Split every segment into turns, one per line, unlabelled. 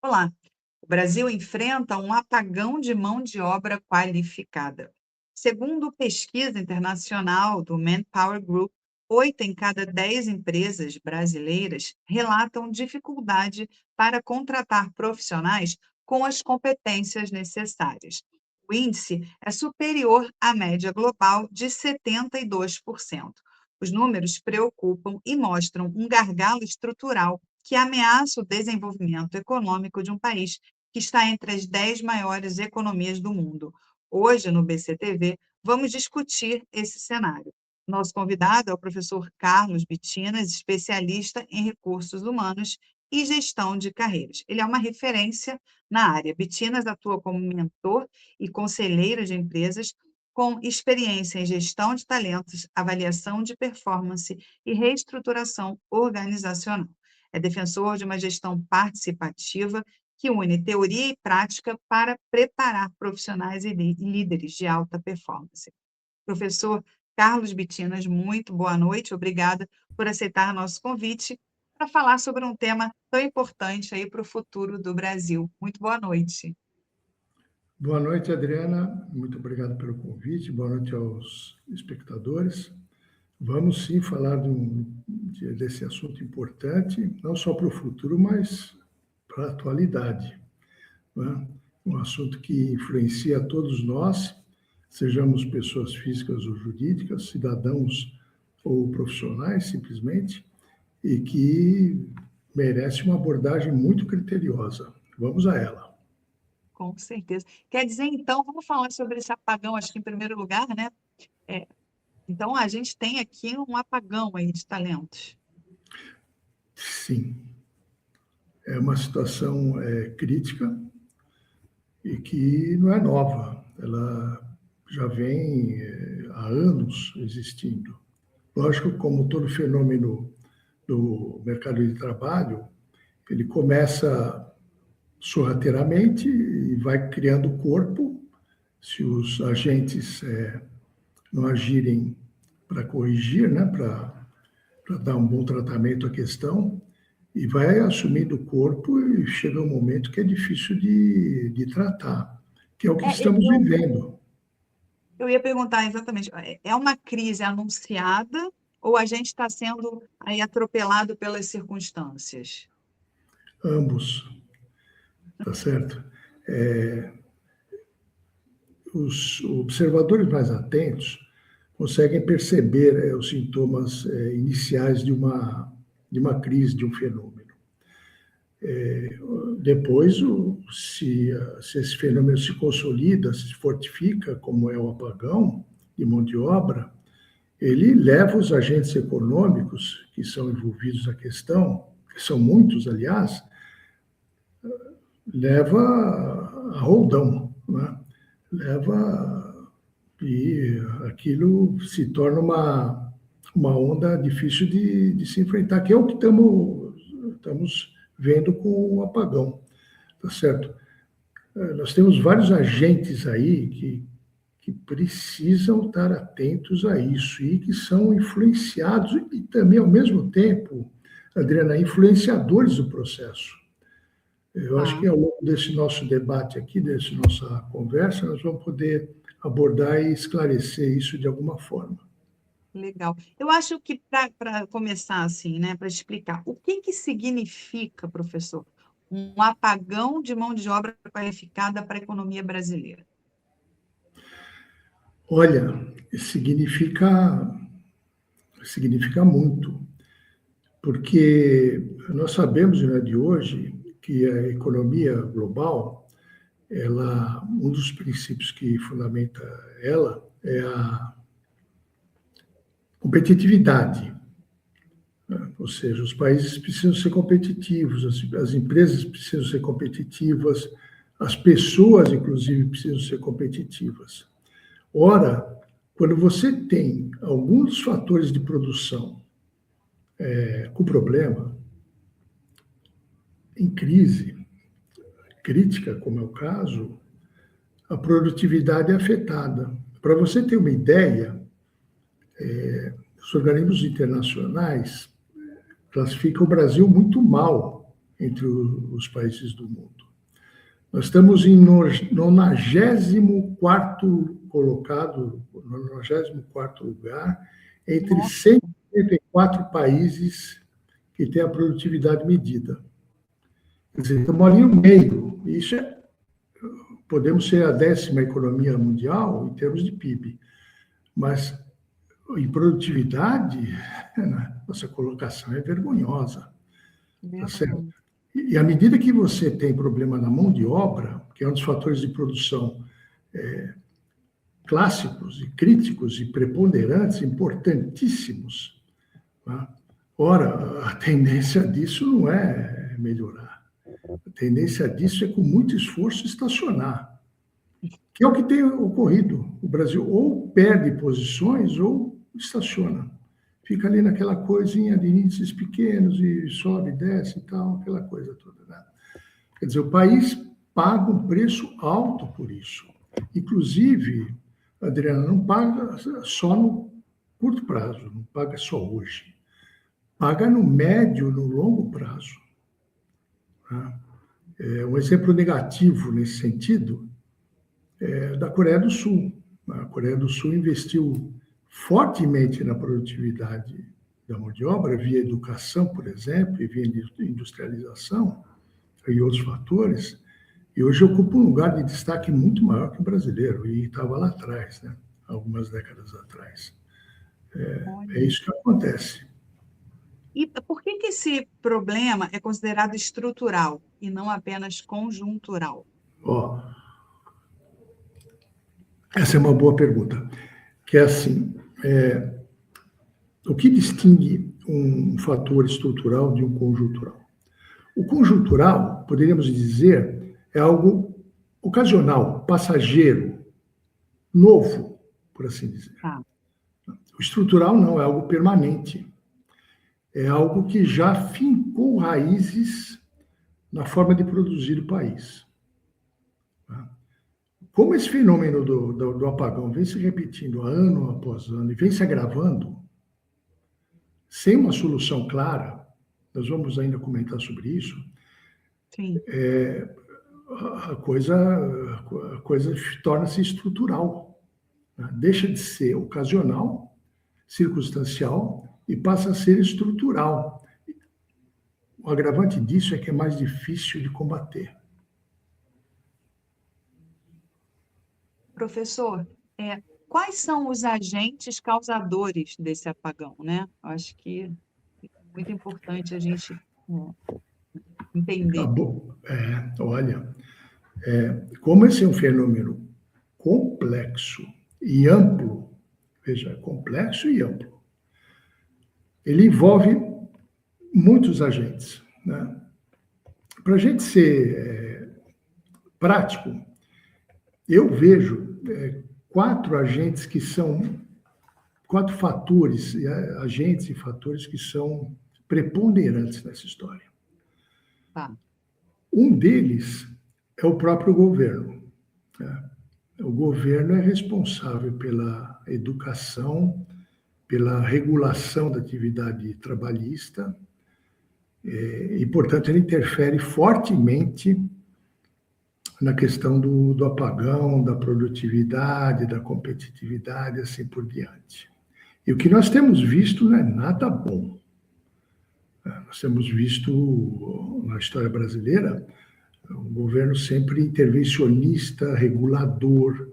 Olá, o Brasil enfrenta um apagão de mão de obra qualificada. Segundo pesquisa internacional do Manpower Group, 8 em cada 10 empresas brasileiras relatam dificuldade para contratar profissionais com as competências necessárias. O índice é superior à média global de 72%. Os números preocupam e mostram um gargalo estrutural que ameaça o desenvolvimento econômico de um país que está entre as 10 maiores economias do mundo. Hoje, no BCTV, vamos discutir esse cenário. Nosso convidado é o professor Carlos Bitinas, especialista em recursos humanos e gestão de carreiras. Ele é uma referência na área. Bitinas atua como mentor e conselheiro de empresas com experiência em gestão de talentos, avaliação de performance e reestruturação organizacional. É defensor de uma gestão participativa que une teoria e prática para preparar profissionais e líderes de alta performance. Professor Carlos Bitinas, muito boa noite, obrigada por aceitar nosso convite para falar sobre um tema tão importante aí para o futuro do Brasil. Muito boa noite.
Boa noite, Adriana. Muito obrigado pelo convite. Boa noite aos espectadores. Vamos sim falar desse assunto importante, não só para o futuro, mas para a atualidade, né? Um assunto que influencia todos nós, sejamos pessoas físicas ou jurídicas, cidadãos ou profissionais, simplesmente, e que merece uma abordagem muito criteriosa. Vamos a ela.
Com certeza. Quer dizer, então, vamos falar sobre esse apagão, acho que em primeiro lugar, né? É, então, a gente tem aqui um apagão aí de talentos.
Sim, é uma situação crítica e que não é nova, ela já vem há anos existindo. Lógico, como todo fenômeno do mercado de trabalho, ele começa sorrateiramente e vai criando corpo. Se os agentes não agirem para corrigir, né, para dar um bom tratamento à questão, e vai assumindo o corpo e chega um momento que é difícil de tratar, que é o que
É,
estamos vivendo.
eu ia perguntar exatamente, é uma crise anunciada ou a gente está sendo aí atropelado pelas circunstâncias?
Ambos, tá certo? Os observadores mais atentos conseguem perceber os sintomas iniciais de uma crise, de um fenômeno. Depois, se esse fenômeno se consolida, se fortifica, como é o apagão de mão de obra, ele leva os agentes econômicos que são envolvidos na questão, que são muitos, aliás, leva a roldão, né? Leva e aquilo se torna uma onda difícil de se enfrentar, que é o que estamos vendo com o apagão, tá certo? Nós temos vários agentes aí que precisam estar atentos a isso e que são influenciados e também, ao mesmo tempo, Adriana, influenciadores do processo. Eu acho
Tá,
que ao longo desse nosso debate aqui, dessa nossa conversa, nós vamos poder abordar e esclarecer isso de alguma forma.
legal. Eu acho que para começar assim, né, para explicar, o que que significa, professor, um apagão de mão de obra qualificada para a economia brasileira?
Olha, significa muito, porque nós sabemos, né, de hoje, que a economia global, um dos princípios que fundamenta ela é a competitividade, né? Ou seja, os países precisam ser competitivos, as empresas precisam ser competitivas, as pessoas, inclusive, precisam ser competitivas. Ora, quando você tem alguns fatores de produção com problema, em crise crítica, como é o caso, a produtividade é afetada. Para você ter uma ideia, os organismos internacionais classificam o Brasil muito mal entre os países do mundo. Nós estamos em 94º colocado, no 94º lugar, entre 154 países que têm a produtividade medida. Quer dizer, estamos ali no meio. Isso podemos ser a 10ª economia mundial em termos de PIB, mas em produtividade, nossa colocação é vergonhosa. Tá certo? E à medida que você tem problema na mão de obra, que é um dos fatores de produção clássicos e críticos e preponderantes, importantíssimos, tá? Ora, a tendência disso não é melhorar. A tendência disso é, com muito esforço, estacionar. Que é o que tem ocorrido. O Brasil ou perde posições ou estaciona. Fica ali naquela coisinha de índices pequenos e sobe, desce e tal, aquela coisa toda, né? Quer dizer, o país paga um preço alto por isso. Inclusive, Adriana, não paga só no curto prazo, não paga só hoje. Paga no médio, no longo prazo. Tá? Um exemplo negativo nesse sentido é da Coreia do Sul. A Coreia do Sul investiu fortemente na produtividade da mão de obra, via educação, por exemplo, e via industrialização e outros fatores, e hoje ocupa um lugar de destaque muito maior que o brasileiro, e estava lá atrás, né? Algumas décadas atrás. É isso que acontece.
E por que esse problema é considerado estrutural e não apenas conjuntural?
Essa é uma boa pergunta. Que é assim, o que distingue um fator estrutural de um conjuntural? O conjuntural, poderíamos dizer, é algo ocasional, passageiro, novo, por assim dizer. O estrutural não, é algo permanente. É algo que já fincou raízes na forma de produzir o país. Como esse fenômeno do apagão vem se repetindo ano após ano e vem se agravando, sem uma solução clara, nós vamos ainda comentar sobre isso.
Sim.
A coisa torna-se estrutural, né? Deixa de ser ocasional, circunstancial, e passa a ser estrutural. O agravante disso é que é mais difícil de combater.
Professor, quais são os agentes causadores desse apagão, né? Acho que é muito importante a gente entender.
Olha, como esse é um fenômeno complexo e amplo, veja, complexo e amplo, ele envolve muitos agentes, né? Para a gente ser prático, eu vejo 4 agentes que são, 4 fatores, agentes e fatores que são preponderantes nessa história. Um deles é o próprio governo, né? O governo é responsável pela educação, pela regulação da atividade trabalhista, e, portanto, ele interfere fortemente na questão do apagão, da produtividade, da competitividade, assim por diante. E o que nós temos visto não é nada bom. Nós temos visto, na história brasileira, um governo sempre intervencionista, regulador,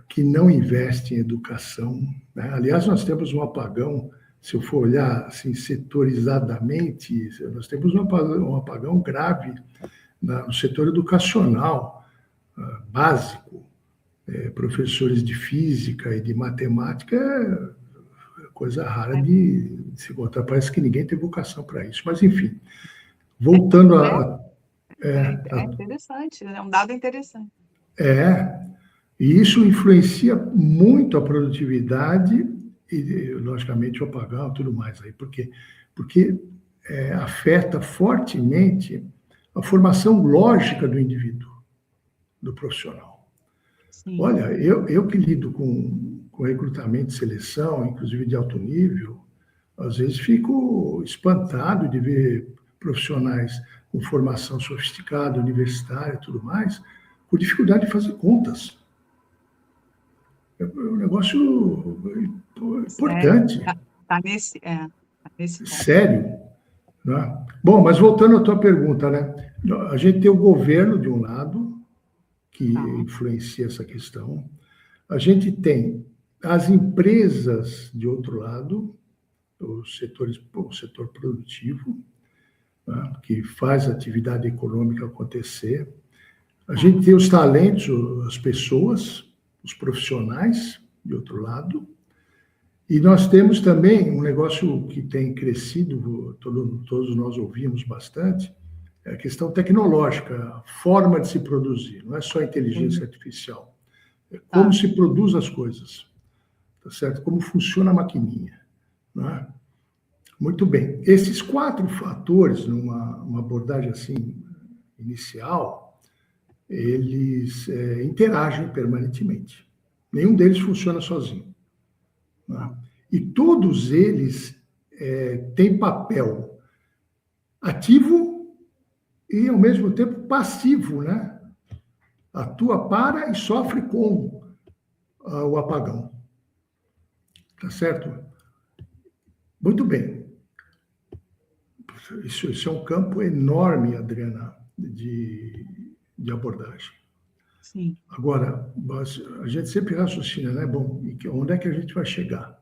que não investe em educação, né? Aliás, nós temos um apagão, se eu for olhar assim, setorizadamente, nós temos um apagão grave no setor educacional básico. Professores de física e de matemática é coisa rara de se encontrar. Parece que ninguém tem vocação para isso. Mas, enfim, voltando
É interessante, é um dado interessante.
E isso influencia muito a produtividade e, logicamente, o apagão e tudo mais aí. Por quê? Porque afeta fortemente a formação lógica do indivíduo, do profissional. Sim. Olha, eu que lido com recrutamento e seleção, inclusive de alto nível, às vezes fico espantado de ver profissionais com formação sofisticada, universitária e tudo mais, com dificuldade de fazer contas. É um negócio importante.
Está nesse ponto.
Sério. Né? Bom, mas voltando à tua pergunta, né? A gente tem o governo, de um lado, que influencia essa questão. A gente tem as empresas, de outro lado, o setor produtivo, né? Que faz a atividade econômica acontecer. A gente tem os talentos, as pessoas, os profissionais, de outro lado. E nós temos também um negócio que tem crescido, todos nós ouvimos bastante, é a questão tecnológica, a forma de se produzir, não é só inteligência artificial. É como se produz as coisas, tá certo? Como funciona a maquininha, né? Muito bem. Esses 4 fatores, numa abordagem assim inicial, eles interagem permanentemente. Nenhum deles funciona sozinho. Né? E todos eles têm papel ativo e, ao mesmo tempo, passivo, né? Atua para e sofre com o apagão. Tá certo? Muito bem. Isso é um campo enorme, Adriana, de abordagem.
Sim.
Agora, a gente sempre raciocina, né? Bom, onde é que a gente vai chegar?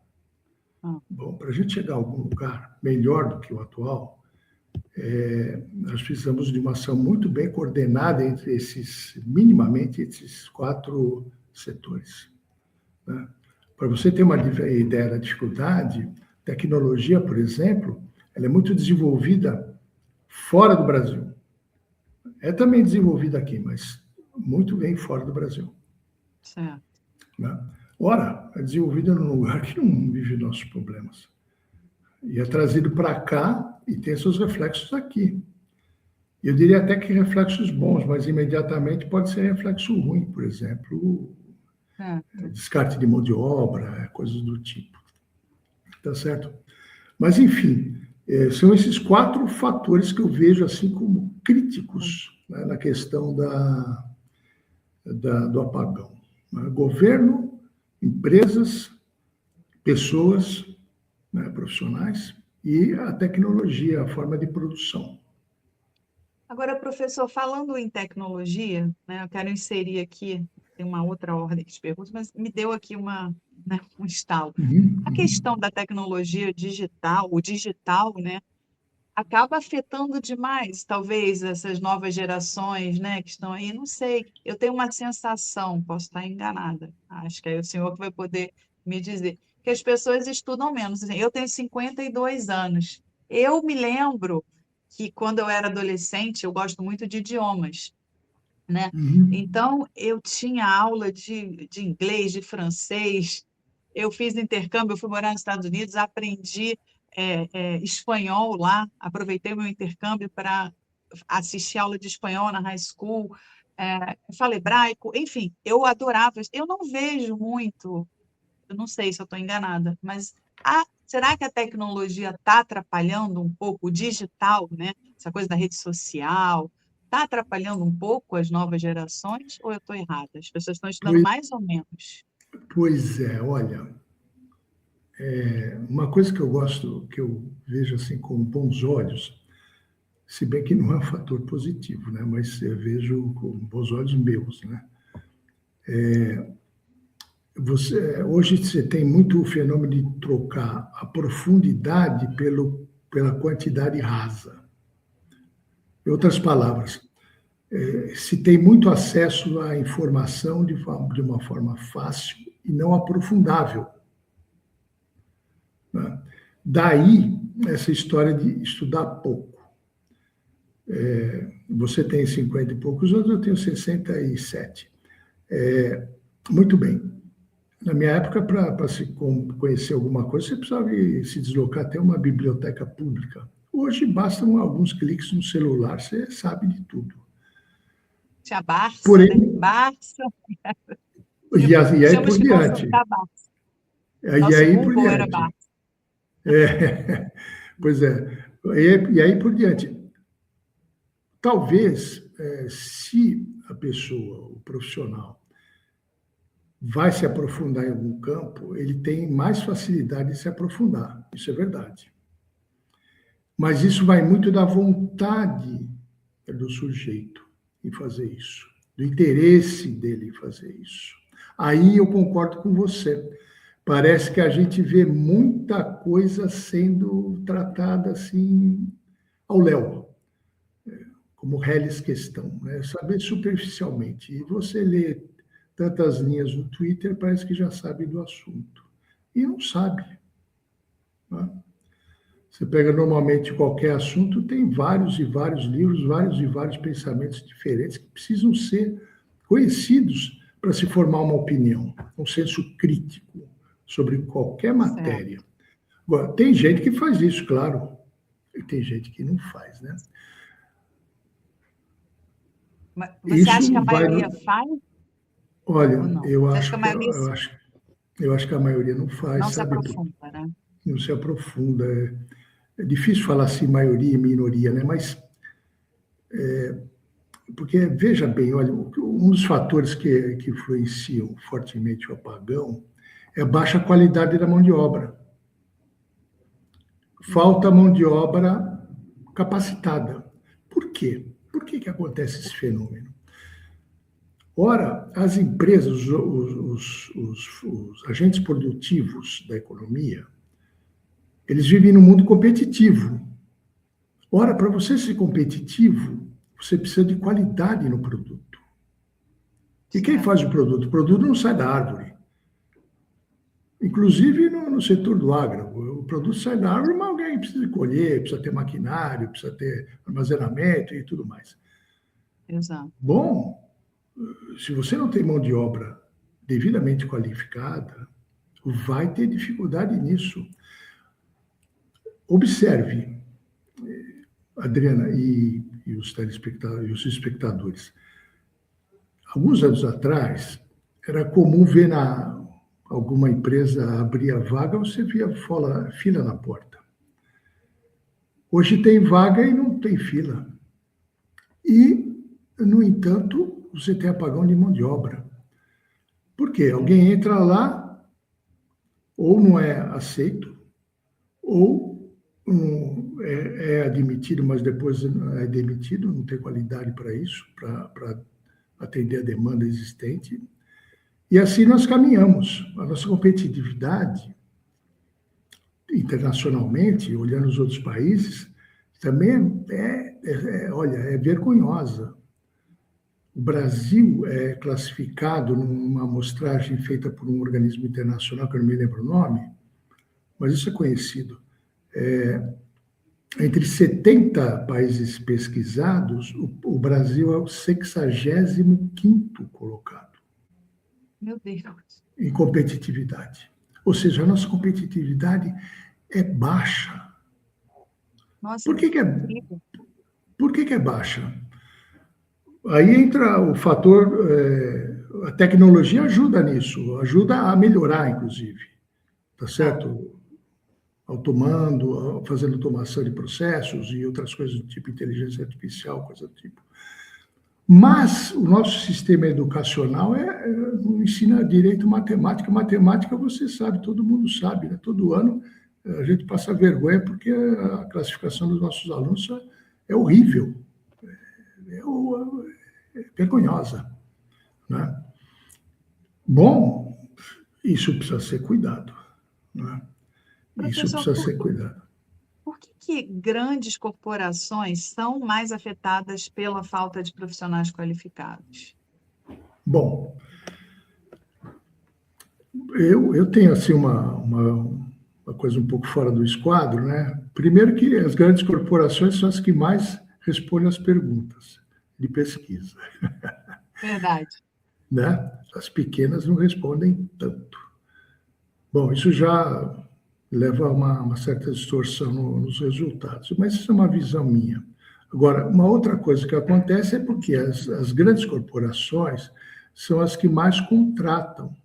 Bom, para a gente chegar a algum lugar melhor do que o atual, nós precisamos de uma ação muito bem coordenada minimamente, esses 4 setores. Né? Para você ter uma ideia da dificuldade, tecnologia, por exemplo, ela é muito desenvolvida fora do Brasil. É também desenvolvida aqui, mas muito bem fora do Brasil.
Certo.
Né? Ora, é desenvolvida num lugar que não vive nossos problemas. E é trazido para cá e tem seus reflexos aqui. Eu diria até que reflexos bons, mas imediatamente pode ser reflexo ruim, por exemplo, descarte de mão de obra, coisas do tipo. Tá certo? Mas, enfim, são esses 4 fatores que eu vejo assim como críticos, né, na questão do apagão. Né? Governo, empresas, pessoas, né, profissionais e a tecnologia, a forma de produção.
Agora, professor, falando em tecnologia, né, eu quero inserir aqui, tem uma outra ordem de perguntas, mas me deu aqui um estalo. A questão da tecnologia digital, o digital, né, acaba afetando demais, talvez, essas novas gerações, né, que estão aí, não sei, eu tenho uma sensação, posso estar enganada, acho que é o senhor que vai poder me dizer, que as pessoas estudam menos. Assim, eu tenho 52 anos, eu me lembro que quando eu era adolescente, eu gosto muito de idiomas, né? Então, eu tinha aula de inglês, de francês, eu fiz intercâmbio, eu fui morar nos Estados Unidos, aprendi espanhol lá, aproveitei o meu intercâmbio para assistir aula de espanhol na high school, falo hebraico, enfim, eu adorava. Eu não vejo muito, eu não sei se eu estou enganada, mas será que a tecnologia está atrapalhando um pouco o digital, né? Essa coisa da rede social, está atrapalhando um pouco as novas gerações ou eu estou errada? As pessoas estão estudando mais ou menos?
Pois é, olha, uma coisa que eu gosto, que eu vejo assim com bons olhos, se bem que não é um fator positivo, né? Mas eu vejo com bons olhos meus, né? Hoje você tem muito o fenômeno de trocar a profundidade pela quantidade rasa. Em outras palavras, se tem muito acesso à informação de uma forma fácil e não aprofundável. Né? Daí, essa história de estudar pouco. Você tem 50 e poucos anos, eu tenho 67. Muito bem. Na minha época, para se conhecer alguma coisa, você precisava se deslocar até uma biblioteca pública. Hoje, bastam alguns cliques no celular, você sabe de tudo.
Tinha Barça,
porém,
né? Barça.
E aí por
que
diante.
Barça.
E aí por
era
diante.
Barça.
Pois é. E aí por diante. talvez, se a pessoa, o profissional, vai se aprofundar em algum campo, ele tem mais facilidade de se aprofundar. Isso é verdade. Mas isso vai muito da vontade do sujeito em fazer isso, do interesse dele em fazer isso. Aí eu concordo com você. Parece que a gente vê muita coisa sendo tratada assim ao léu, como reles questão, né? Saber superficialmente. E você lê tantas linhas no Twitter, parece que já sabe do assunto. E não sabe. Né? Você pega normalmente qualquer assunto, tem vários e vários livros, vários e vários pensamentos diferentes que precisam ser conhecidos para se formar uma opinião, um senso crítico sobre qualquer matéria. Agora, tem gente que faz isso, claro, e tem gente que não faz, né?
Mas você acha que a maioria faz?
Olha, eu
Você
acho
acha que a maioria
eu acho que a maioria não faz,
não se
sabe?
aprofunda, né?
Não se aprofunda. É difícil falar assim maioria e minoria, né? Mas porque veja bem, olha, um dos fatores que influenciam fortemente o apagão é a baixa qualidade da mão de obra. Falta mão de obra capacitada. Por quê? Por que acontece esse fenômeno? Ora, as empresas, os agentes produtivos da economia, eles vivem num mundo competitivo. Ora, para você ser competitivo, você precisa de qualidade no produto. E quem faz o produto? O produto não sai da árvore. Inclusive no setor do agro. O produto sai da árvore, mas alguém precisa colher, precisa ter maquinário, precisa ter armazenamento e tudo mais.
Exato.
Bom, se você não tem mão de obra devidamente qualificada, vai ter dificuldade nisso. Observe, Adriana e os telespectadores, e os espectadores. Alguns anos atrás, era comum ver alguma empresa abrir a vaga, você via fila na porta. Hoje tem vaga e não tem fila. E, no entanto, você tem apagão de mão de obra. Por quê? Alguém entra lá, ou não é aceito, ou é admitido, mas depois é demitido, não tem qualidade para isso, para atender a demanda existente. E assim nós caminhamos. A nossa competitividade, internacionalmente, olhando os outros países, também olha, é vergonhosa. O Brasil é classificado numa amostragem feita por um organismo internacional, que eu não me lembro o nome, mas isso é conhecido. Entre 70 países pesquisados, o Brasil é o 65º colocado.
Meu Deus.
Em competitividade. Ou seja, a nossa competitividade é baixa.
Nossa,
Por que é baixa? Aí entra o fator, a tecnologia ajuda nisso, ajuda a melhorar, inclusive. Tá certo? Fazendo automação de processos e outras coisas do tipo inteligência artificial, coisa do tipo. Mas o nosso sistema educacional não ensina direito matemática. Matemática, você sabe, todo mundo sabe, né? Todo ano a gente passa vergonha porque a classificação dos nossos alunos é horrível, é vergonhosa. Né? Bom, isso precisa ser cuidado. Né? Isso precisa ser cuidado.
Por que grandes corporações são mais afetadas pela falta de profissionais qualificados?
Bom, eu tenho assim uma coisa um pouco fora do esquadro, né? Primeiro que as grandes corporações são as que mais respondem às perguntas de pesquisa.
Verdade.
Né? As pequenas não respondem tanto. Bom, isso já leva a uma certa distorção nos resultados, mas isso é uma visão minha. Agora, uma outra coisa que acontece é porque as grandes corporações são as que mais contratam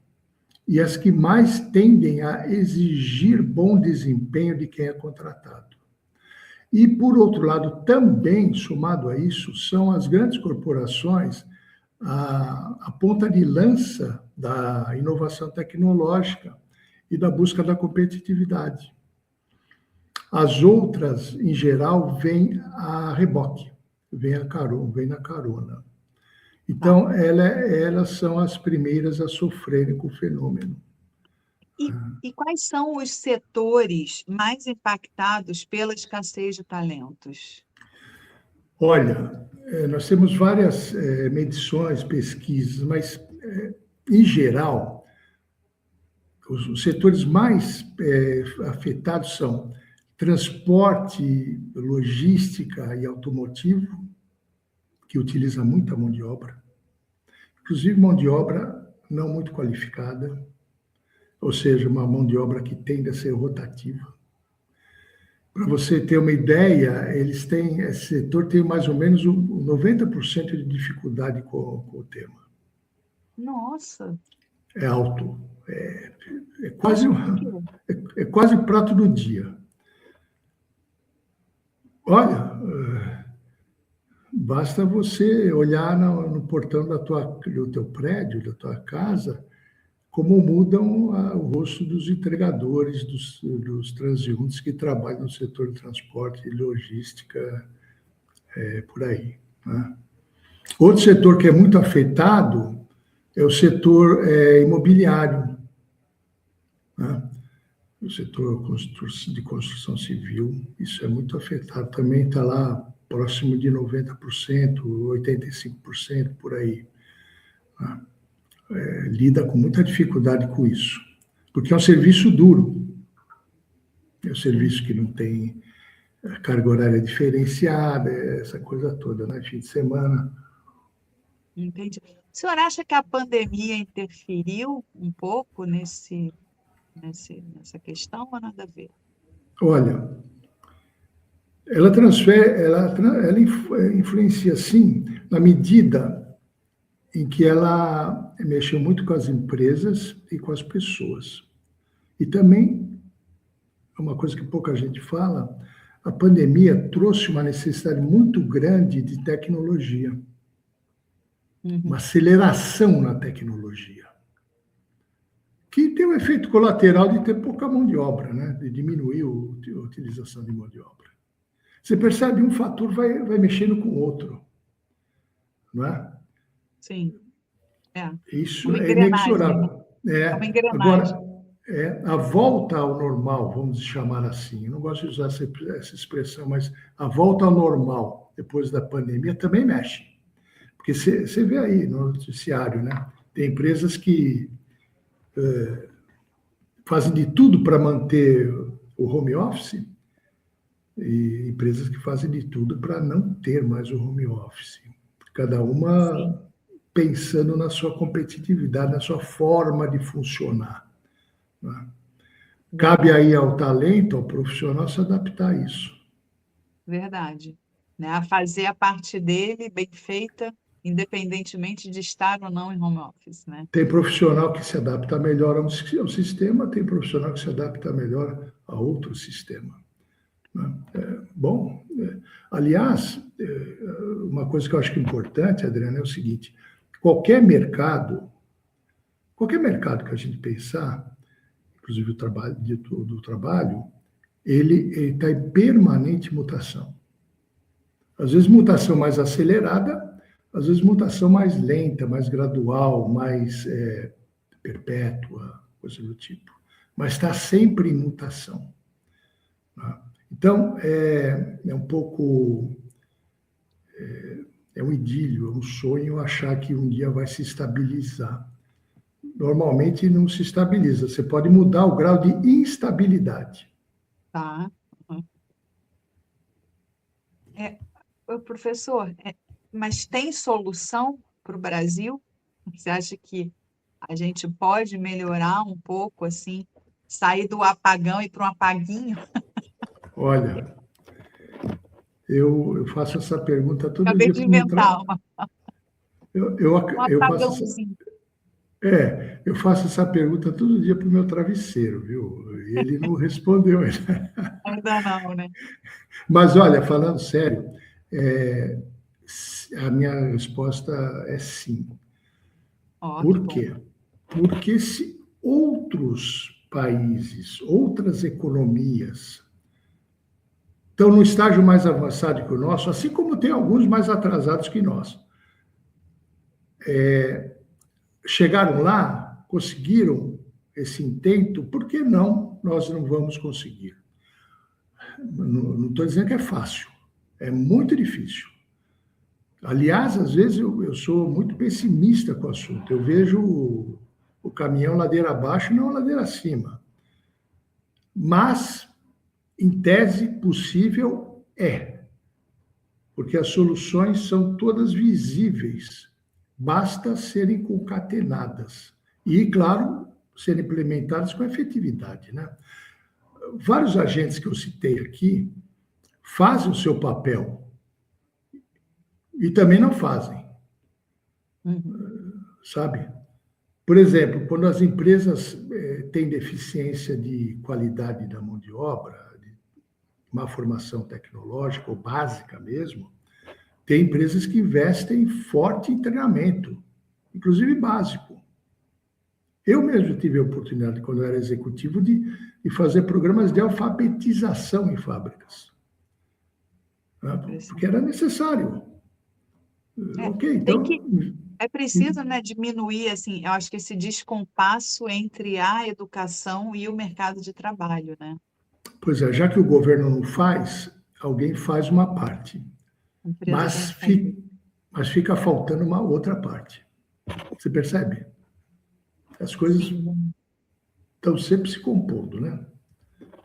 e as que mais tendem a exigir bom desempenho de quem é contratado. E, por outro lado, também, somado a isso, são as grandes corporações a ponta de lança da inovação tecnológica e da busca da competitividade. As outras, em geral, vêm a reboque, vêm na carona. Então, elas são as primeiras a sofrerem com o fenômeno.
E quais são os setores mais impactados pela escassez de talentos?
Olha, nós temos várias medições, pesquisas, mas, em geral, os setores mais afetados são transporte, logística e automotivo, que utiliza muita mão de obra, inclusive mão de obra não muito qualificada, ou seja, uma mão de obra que tende a ser rotativa. Para você ter uma ideia, esse setor tem mais ou menos 90% de dificuldade com o tema.
Nossa!
É alto. É quase o prato do dia. Olha, basta você olhar no portão do teu prédio, da tua casa, como mudam o rosto dos entregadores, dos transeuntes que trabalham no setor de transporte e logística, por aí, né? Outro setor que é muito afetado é o setor imobiliário, né? O setor de construção civil, isso é muito afetado. Também está lá próximo de 90%, 85% por aí, né? Lida com muita dificuldade com isso, porque é um serviço duro, é um serviço que não tem carga horária diferenciada, essa coisa toda, né? Fim de semana.
Entendi. O senhor acha que a pandemia interferiu um pouco nessa questão ou nada a ver?
Olha, ela influencia, sim, na medida em que ela mexeu muito com as empresas e com as pessoas. E também, uma coisa que pouca gente fala, a pandemia trouxe uma necessidade muito grande de tecnologia, uma aceleração na tecnologia, que tem o efeito colateral de ter pouca mão de obra, né? De diminuir a utilização de mão de obra. Você percebe, um fator vai mexendo com o outro, não é?
Sim.
Isso
Uma
é
engrenagem, né?
inexorável.
É uma engrenagem.
Agora, a volta ao normal, vamos chamar assim, eu não gosto de usar essa expressão, mas a volta ao normal, depois da pandemia, também mexe. Porque você vê aí no noticiário, né? Tem empresas que fazem de tudo para manter o home office e empresas que fazem de tudo para não ter mais o home office. Cada uma pensando na sua competitividade, na sua forma de funcionar, né? Cabe aí ao talento, ao profissional, se adaptar a isso.
Verdade. Né? A fazer a parte dele bem feita, independentemente de estar ou não em home office, né?
Tem profissional que se adapta melhor a um sistema, tem profissional que se adapta melhor a outro sistema, né? Bom, aliás, uma coisa que eu acho que é importante, Adriana, é o seguinte: qualquer mercado que a gente pensar, inclusive do trabalho, ele está em permanente mutação. Às vezes mutação mais acelerada, às vezes mutação mais lenta, mais gradual, mais perpétua, coisa do tipo. Mas está sempre em mutação, né? Então, é um pouco... É um idílio, é um sonho achar que um dia vai se estabilizar. Normalmente não se estabiliza. Você pode mudar o grau de instabilidade.
Tá. Professor, mas tem solução para o Brasil? Você acha que a gente pode melhorar um pouco, assim, sair do apagão e para um apaguinho?
Olha, eu faço essa pergunta todo
Acabei
dia
de
para o meu
inventar
eu
apagãozinho.
eu faço essa pergunta todo dia para o meu travesseiro, viu? E ele não respondeu ainda.
Ainda não, né?
Mas, olha, falando sério, a minha resposta é sim.
Ó, que
Por
bom.
quê? Porque se outros países, outras economias estão no estágio mais avançado que o nosso, assim como tem alguns mais atrasados que nós, chegaram lá, conseguiram esse intento, por que não nós não vamos conseguir? Não estou dizendo que é fácil, é muito difícil. Aliás, às vezes eu sou muito pessimista com o assunto. Eu vejo o caminhão ladeira abaixo e não ladeira acima. Mas, em tese, possível é, porque as soluções são todas visíveis, basta serem concatenadas e, claro, serem implementadas com efetividade, né? Vários agentes que eu citei aqui fazem o seu papel e também não fazem, sabe? Por exemplo, quando as empresas têm deficiência de qualidade da mão de obra, de má formação tecnológica ou básica mesmo, tem empresas que investem forte em treinamento, inclusive básico. Eu mesmo tive a oportunidade, quando eu era executivo, de fazer programas de alfabetização em fábricas, né? Porque era necessário. Ok,
Tem
então.
que, é preciso, né, diminuir, assim, eu acho que esse descompasso entre a educação e o mercado de trabalho, né?
Pois é, já que o governo não faz, alguém faz uma parte,
A empresa tem
mas,
que fazer.
mas fica faltando uma outra parte. Você percebe? As coisas
Sim,
estão sempre se compondo, né?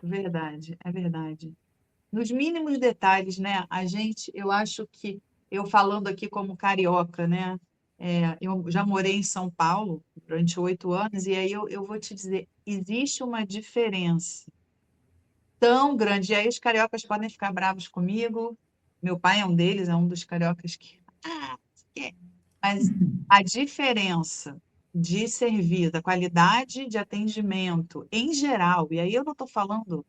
verdade, é verdade. Nos mínimos detalhes, né? Eu acho que eu falando aqui como carioca, né? Eu já morei em São Paulo durante 8 anos, e aí eu vou te dizer, existe uma diferença tão grande. E aí os cariocas podem ficar bravos comigo. Meu pai é um deles, é um dos cariocas que. Ah, é. Mas a diferença de serviço, da qualidade de atendimento em geral, e aí eu estou falando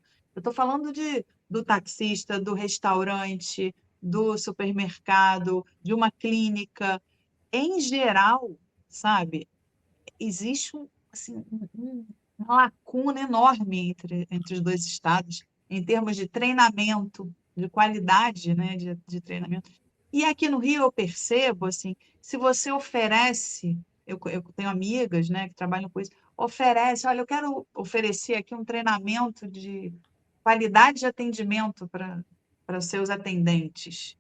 do taxista, do restaurante, do supermercado, de uma clínica, em geral, sabe? Existe uma lacuna enorme entre os dois estados em termos de treinamento, de qualidade, né, de treinamento. E aqui no Rio eu percebo, assim, se você oferece, eu tenho amigas, né, que trabalham com isso, oferece, olha, eu quero oferecer aqui um treinamento de qualidade de atendimento para seus atendentes.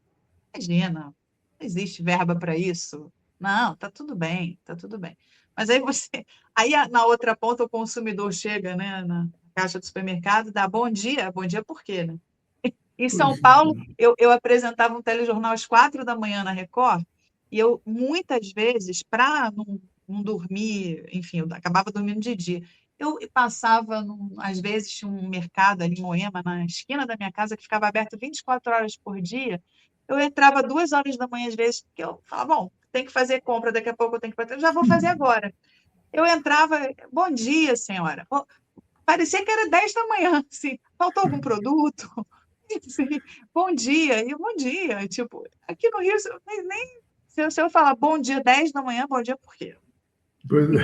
Imagina, não existe verba para isso. Não, tá tudo bem, tá tudo bem. Mas aí você, na outra ponta o consumidor chega, né, na caixa do supermercado, dá bom dia por quê, né? Em
Pois
São Paulo, eu apresentava um telejornal às 4 da manhã na Record, e eu, muitas vezes, para não dormir, enfim, eu acabava dormindo de dia. Eu passava, às vezes, tinha um mercado ali em Moema, na esquina da minha casa, que ficava aberto 24 horas por dia. Eu entrava 2 horas da manhã, às vezes, porque eu falava, bom, tem que fazer compra, daqui a pouco eu tenho que fazer, eu já vou fazer agora. Eu entrava, bom dia, senhora. Parecia que era 10 da manhã, assim, faltou algum produto? Assim, bom dia, e bom dia. Tipo, aqui no Rio, nem se eu falar bom dia 10 da manhã, bom dia por quê?
pois é.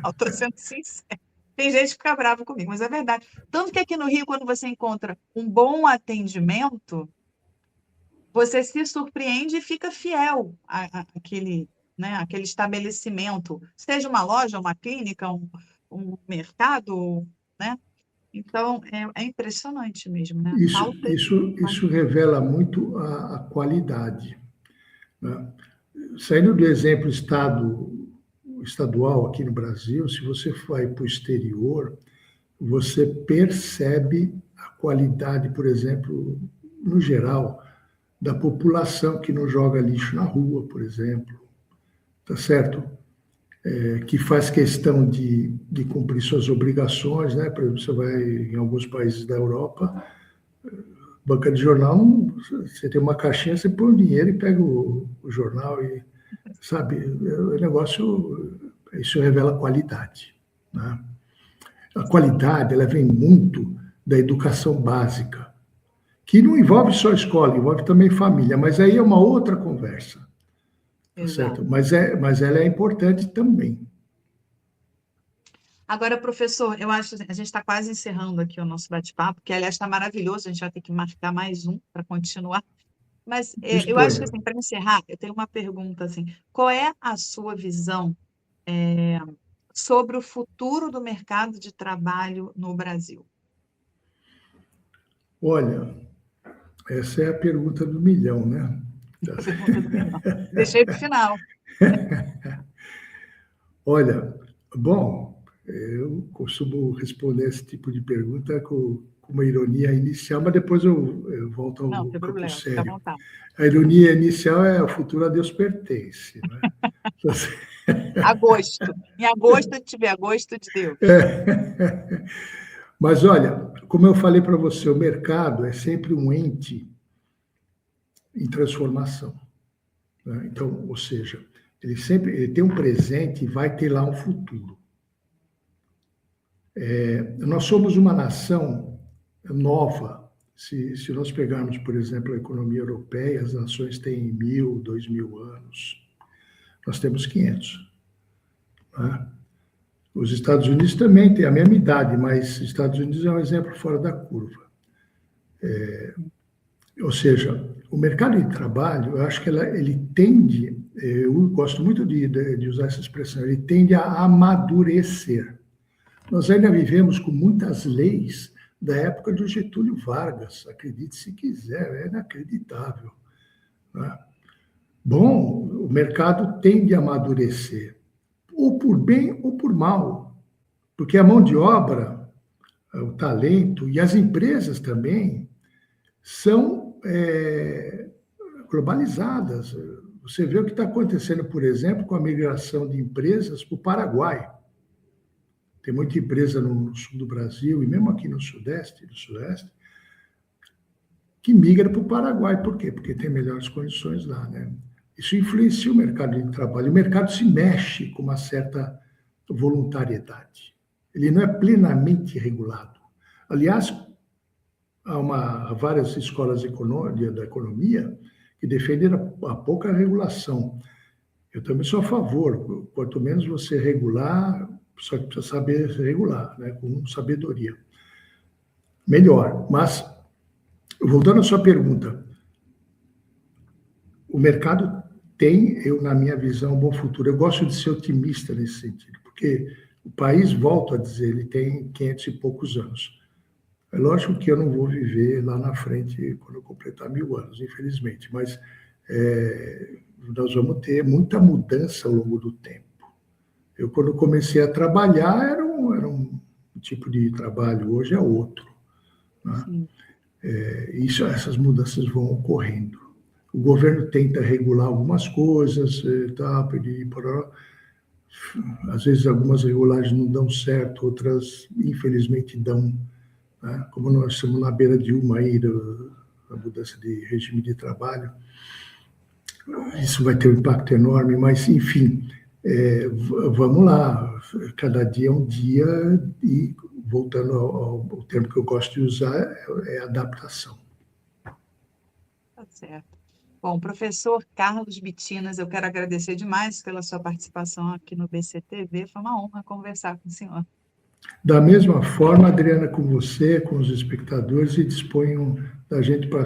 Eu estou sendo sincera. Tem gente que fica brava comigo, mas é verdade. Tanto que aqui no Rio, quando você encontra um bom atendimento, você se surpreende e fica fiel àquele, né, àquele estabelecimento, seja uma loja, uma clínica, um mercado, né? Então, é impressionante mesmo, né?
Isso,
Falta
isso,
de
isso
qualidade.
revela muito a qualidade, né? Saindo do exemplo estadual aqui no Brasil, se você vai para o exterior, você percebe a qualidade, por exemplo, no geral, da população que não joga lixo na rua, por exemplo, tá certo? Que faz questão de cumprir suas obrigações, né? Por exemplo, você vai em alguns países da Europa, banca de jornal, você tem uma caixinha, você põe o dinheiro e pega o jornal e, sabe, o negócio, isso revela qualidade, né? A qualidade, ela vem muito da educação básica, que não envolve só escola, envolve também família, mas aí é uma outra conversa, tá certo? Mas ela é importante também.
Agora, professor, eu acho que a gente está quase encerrando aqui o nosso bate-papo, que, aliás, está maravilhoso, a gente vai ter que marcar mais um para continuar. Mas eu acho que,
Disponha.
assim, para encerrar, eu tenho uma pergunta, assim, qual é a sua visão sobre o futuro do mercado de trabalho no Brasil?
Olha, essa é a pergunta do milhão, né?
A pergunta do milhão. Deixei para o final.
Olha, bom, eu costumo responder esse tipo de pergunta com uma ironia inicial, mas depois eu volto
Não,
ao
tem
campo
problema, fica à
sério.
vontade.
A ironia inicial é o futuro a Deus pertence, né?
Agosto. Em agosto, tiver agosto de Deus.
Mas olha, como eu falei para você, o mercado é sempre um ente em transformação, né? Então, ou seja, ele tem um presente e vai ter lá um futuro. Nós somos uma nação nova. Se nós pegarmos, por exemplo, a economia europeia, as nações têm 1.000, 2.000 anos. Nós temos 500. Né? Os Estados Unidos também têm a mesma idade, mas os Estados Unidos é um exemplo fora da curva. Ou seja, o mercado de trabalho, eu acho que ele tende, eu gosto muito de usar essa expressão, ele tende a amadurecer. Nós ainda vivemos com muitas leis da época do Getúlio Vargas, acredite se quiser, é inacreditável. Né? Bom, o mercado tende a amadurecer, ou por bem ou por mal, porque a mão de obra, o talento e as empresas também são globalizadas. Você vê o que está acontecendo, por exemplo, com a migração de empresas para o Paraguai. Tem muita empresa no sul do Brasil, e mesmo aqui no sudeste, no sudeste, que migra para o Paraguai. Por quê? Porque tem melhores condições lá, né? Isso influencia o mercado de trabalho. O mercado se mexe com uma certa voluntariedade. Ele não é plenamente regulado. Aliás, há várias escolas da economia que defendem a pouca regulação. Eu também sou a favor. Quanto menos você regular, só que precisa saber regular, né, com sabedoria. Melhor. Mas, voltando à sua pergunta, o mercado tem, na minha visão, um bom futuro. Eu gosto de ser otimista nesse sentido, porque o país, volto a dizer, ele tem 500 e poucos anos. É lógico que eu não vou viver lá na frente quando eu completar 1.000 anos, infelizmente, mas nós vamos ter muita mudança ao longo do tempo. Eu, quando comecei a trabalhar, era um tipo de trabalho, hoje é outro. Né? Essas mudanças vão ocorrendo. O governo tenta regular algumas coisas, às vezes algumas regulagens não dão certo, outras, infelizmente, dão. Né? Como nós estamos na beira de uma aí, da mudança de regime de trabalho, isso vai ter um impacto enorme, mas, enfim, vamos lá, cada dia é um dia, e voltando ao termo que eu gosto de usar, é adaptação.
Tá certo. Bom, professor Carlos Bitinas, eu quero agradecer demais pela sua participação aqui no BCTV, foi uma honra conversar com o senhor.
Da mesma forma, Adriana, com você, com os espectadores, e disponham da gente para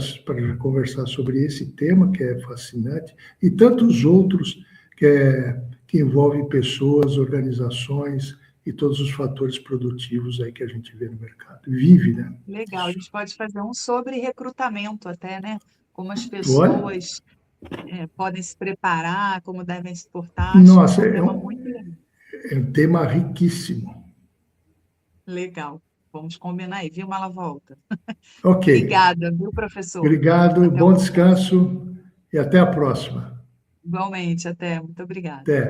conversar sobre esse tema, que é fascinante, e tantos outros que envolvem pessoas, organizações e todos os fatores produtivos aí que a gente vê no mercado. Vive, né?
Legal, a gente pode fazer um sobre recrutamento até, né? Como as
Olha,
pessoas podem se preparar, como devem se portar. Acho que
nossa,
esse é um tema muito legal.
é um tema riquíssimo.
Legal. Vamos combinar aí, viu? Uma ela volta.
Ok.
Obrigada, viu, professor?
Obrigado,
Até
bom
uma próxima.
descanso e até a próxima.
Igualmente, até. Muito obrigada.
Até.